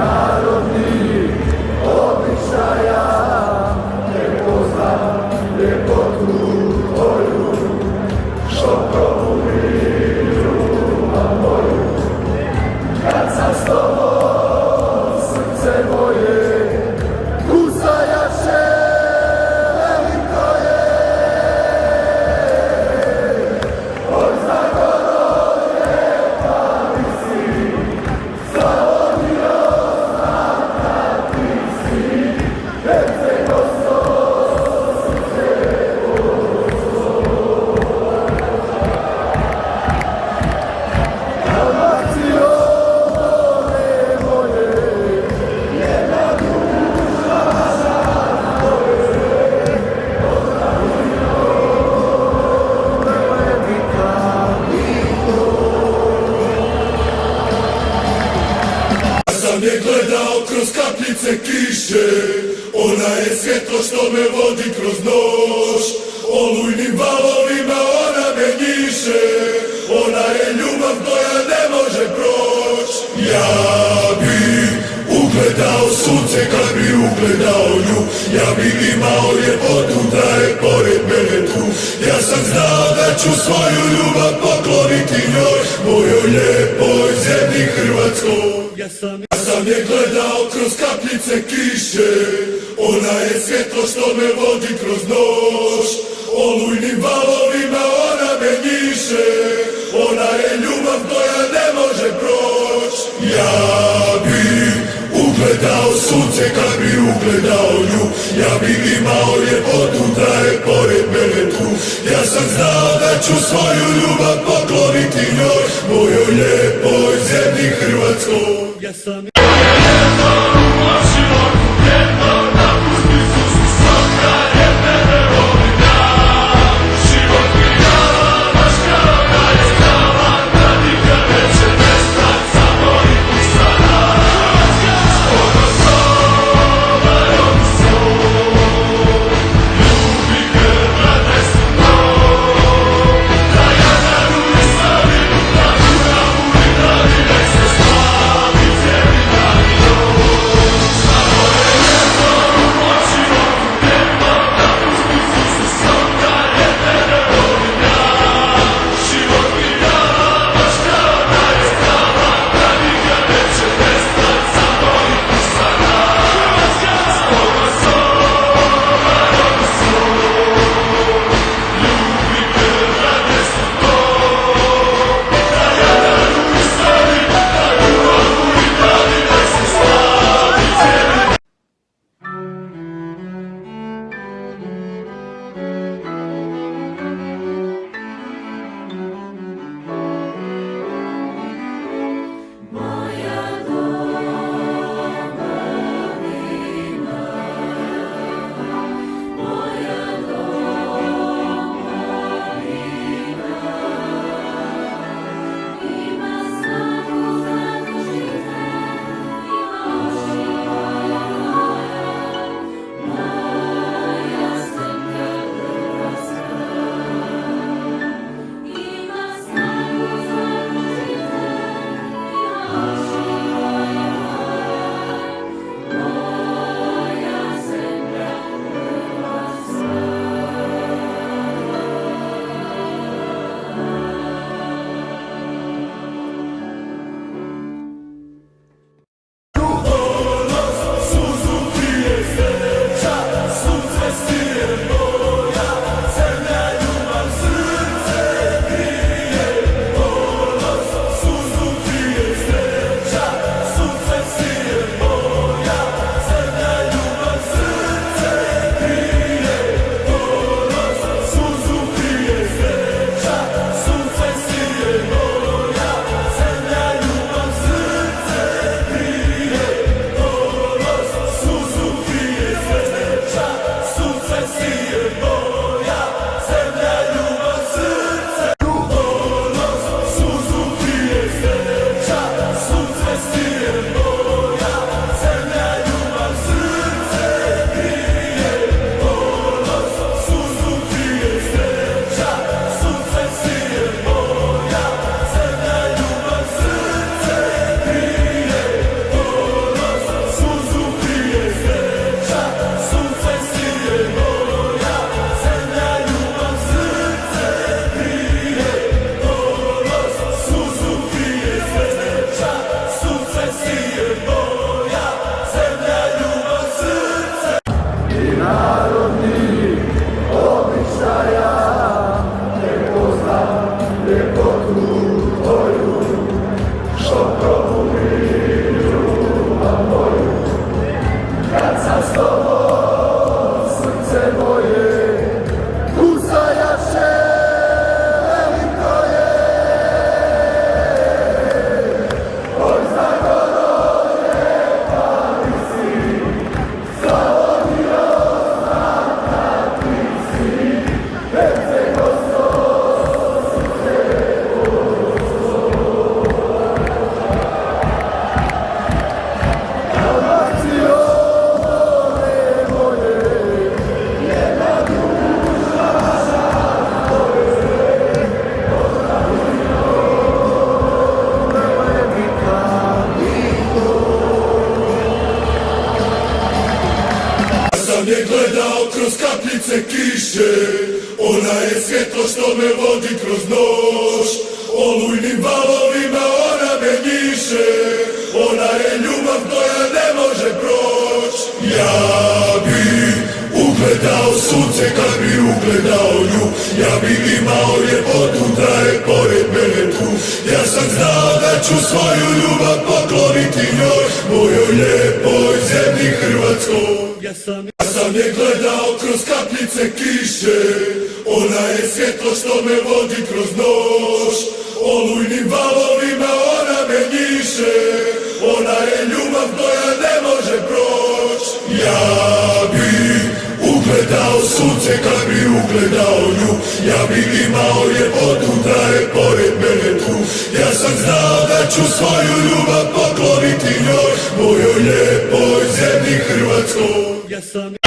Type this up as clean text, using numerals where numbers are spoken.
narodnih običaja, ne poznam ljepotu tvoju, što probudi ljubav moju. Kad sam s tobom, srce moje kuca jače, veliko je. Oj, Zagoro, lijepa mi si, Slavonio, znam da ti si, Hercegosto, srce Dalmacio, more moje, jedna duša žar tvoje, velika i Ja sam je gledao kroz kapljice kiše, ona je svjetlo što me vodi kroz noć. Olujnim valovima ona me njiše, ona je ljubav koja ne može proć. Ja bi ugledao sunce kad bi ugledao nju, ja bi imao ljepotu da je pored mene tu. Ja sam znao da ću svoju ljubav pokloniti njoj, mojoj lijepoj zemlji Hrvatskoj. Ja sam je gledao kroz kapljice kiše, ona je svjetlo što me vodi kroz noć. Olujnim valovima ona me njiše, ona je ljubav koja ne može proć. Ja bi ugledao sunce kad bi ugledao nju, ja bi imao ljepotu da je pored mene tu. Ja sam znao da ću svoju ljubav pokloniti njoj, mojoj lijepoj zemlji Hrvatskoj. Ja sam Hrvatsko. sam je gledao kroz kapljice kiše, ona je svjetlo što me vodi kroz noć, olujnim valovima ona me njiše, ona je ljubav koja ne može proć. Ja bi ugledao sunce kad bi ugledao nju, ja bi imao ljepotu da je pored mene tu. Ja sam znao da ću svoju ljubav pokloniti njoj, mojoj lijepoj zemlji Hrvatskoj. Ja sam je gledao kroz kapljice kiše, ona je svjetlo što me vodi kroz noć, olujnim valovima ona me njiše, ona je ljubav koja ne može proć. Ja bi ugledao sunce kad bi ugledao nju, ja bi imao ljepotu da je pored mene tu. Ja sam znao da ću svoju ljubav pokloniti njoj, mojoj lijepoj zemlji Hrvatskoj.